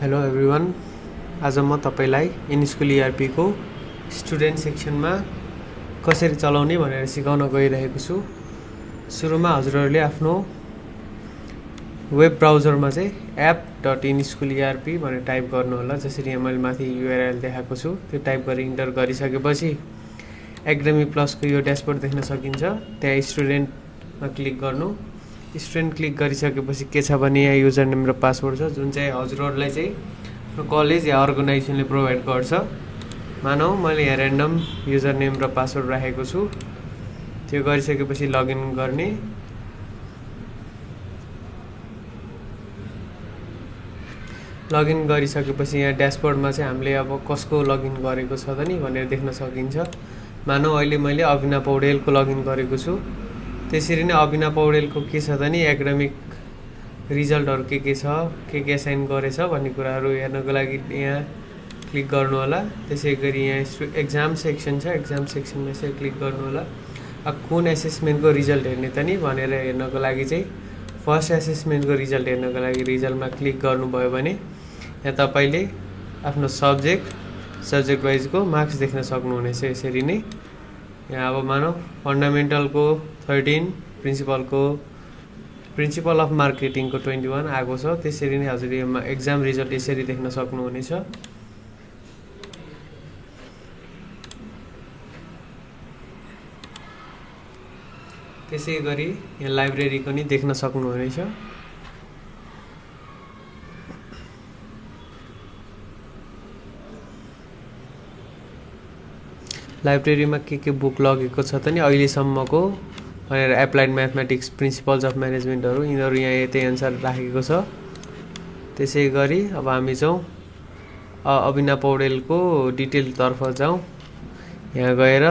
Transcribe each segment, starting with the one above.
Hello everyone, आज म तपाईलाई SchoolERP को स्टुडेन्ट सेक्सनमा कसरी चलाउने भनेर सिकाउन गइरहेको छु। सुरुमा हजुरहरूले आफ्नो वेब ब्राउजरमा चाहिँ app.InSchoolERP भनेर टाइप गर्नु होला। जसरी यहाँ मैले माथि URL देखाएको छु त्यो टाइप गरी इन्टर गरिसकेपछि एकाडेमी प्लसको यो ड्याशबोर्ड देख्न सकिन्छ। त्यहाँ स्टुडेन्टमा क्लिक गर्नु। स्टुडेन्ट क्लिक गरिसकेपछि के छ भने यहाँ युजर नेम र पासवर्ड छ, जुन चाहिँ हजुरहरूलाई चाहिँ आफ्नो कलेज या अर्गनाइजेसनले प्रोभाइड गर्छ। मानौ मैले यहाँ र्यान्डम युजर नेम र पासवर्ड राखेको छु। त्यो गरिसकेपछि लगइन गर्ने। लगइन गरिसकेपछि यहाँ ड्याशबोर्डमा चाहिँ हामीले अब कसको लगइन गरेको छ त नि भनेर देख्न सकिन्छ। मानौ अहिले मैले अभिना पौडेलको लगइन गरेको छु। त्यसरी नै अभिना पौडेलको के छ त नि एकाडेमिक रिजल्टहरु के छ, के असाइन गरेछ भन्ने कुराहरु हेर्नको लागि यहाँ क्लिक गर्नु होला। त्यसैगरी यहाँ एक्जाम सेक्सन छ, एक्जाम सेक्सनमा यसरी क्लिक गर्नु होला। अब कुन एसेसमेन्टको रिजल्ट हेर्ने त नि भनेर हेर्नको लागि चाहिँ फर्स्ट एसेसमेन्टको रिजल्ट हेर्नको लागि रिजल्टमा क्लिक गर्नुभयो भने यहाँ तपाईले आफ्नो सब्जेक्ट वाइजको मार्क्स देख्न सक्नुहुनेछ। यसरी नै यहाँ अब मानौ फन्डामेन्टलको 13, प्रिन्सिपल अफ मार्केटिङको 21 आएको छ। त्यसरी नै हजुरले एक्जाम रिजल्ट यसरी देख्न सक्नुहुनेछ। त्यसैगरी यहाँ लाइब्रेरीको नि देख्न सक्नुहुनेछ। लाइब्रेरीमा के बुक लगेको छ त नि अहिलेसम्मको भनेर एप्लाइड म्याथमेटिक्स, प्रिन्सिपल्स अफ म्यानेजमेन्टहरु यिनीहरु यहाँ यतै आन्सर राखेको छ। त्यसैगरी अब हामी जाउँ अभिना पौडेलको डिटेल तर्फ जाउँ। यहाँ गएर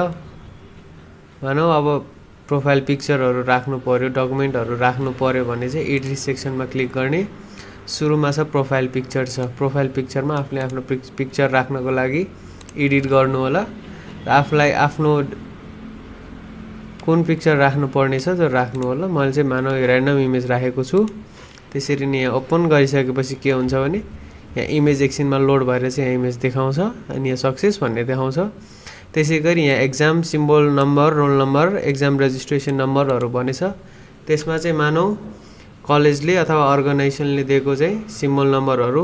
मानौ अब प्रोफाइल पिक्चरहरु राख्नु पर्यो, डकुमेन्टहरु राख्नु पर्यो भने चाहिँ एडिट सेक्सनमा क्लिक गर्ने। सुरुमा छ प्रोफाइल पिक्चर छ। प्रोफाइल पिक्चरमा आफूले आफ्नो पिक्चर राख्नको लागि एडिट गर्नु होला। आफूलाई आफ्नो कुन पिक्चर राख्नु पर्ने छ त्यो राख्नु होला। मैले चाहिँ मानौ यो र्यान्डम इमेज राखेको छु। त्यसरी नै यहाँ ओपन गरिसकेपछि के हुन्छ भने यहाँ इमेज एकछिनमा लोड भएर चाहिँ यहाँ इमेज देखाउँछ अनि यहाँ सक्सेस भन्ने देखाउँछ। त्यसैगरी यहाँ exam symbol number, roll number, exam registration नम्बरहरु भनेछ। त्यसमा चाहिँ मानौ कलेजले अथवा अर्गनाइजेसनले दिएको चाहिँ सिम्बल नम्बरहरु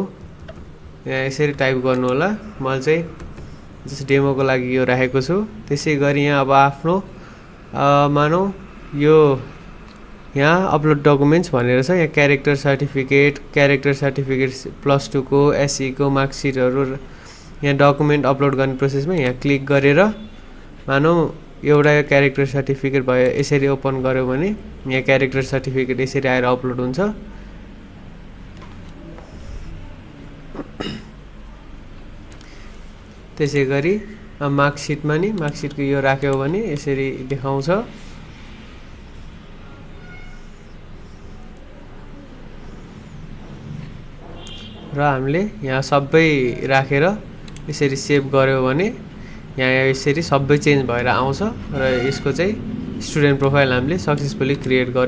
यहाँ यसरी टाइप गर्नु होला। मैले चाहिँ जस्ट डेमोको लागि यो राखेको छु। त्यसैगरी यहाँ अब आफ्नो मानौ यो यहाँ अपलोड डकुमेन्ट्स भनेर छ। यहाँ क्यारेक्टर सर्टिफिकेट +2 को एसई को मार्कसिटहरु यहाँ डकुमेन्ट अपलोड गर्ने प्रोसेसमा यहाँ क्लिक गरेर मानौ एउटा यो क्यारेक्टर सर्टिफिकेट भयो। यसरी ओपन गर्यो भने यहाँ क्यारेक्टर सर्टिफिकेट यसरी आएर अपलोड हुन्छ। त्यसैगरी मार्कसिटमा नि मार्कसिटको यो राख्यो भने यसरी देखाउँछ। र हामीले यहाँ सबै राखेर यसरी सेभ गर्यो भने यहाँ यसरी सबै चेन्ज भएर आउँछ र यसको चाहिँ स्टुडेन्ट प्रोफाइल हामीले सक्सेसफुली क्रिएट गर्यो।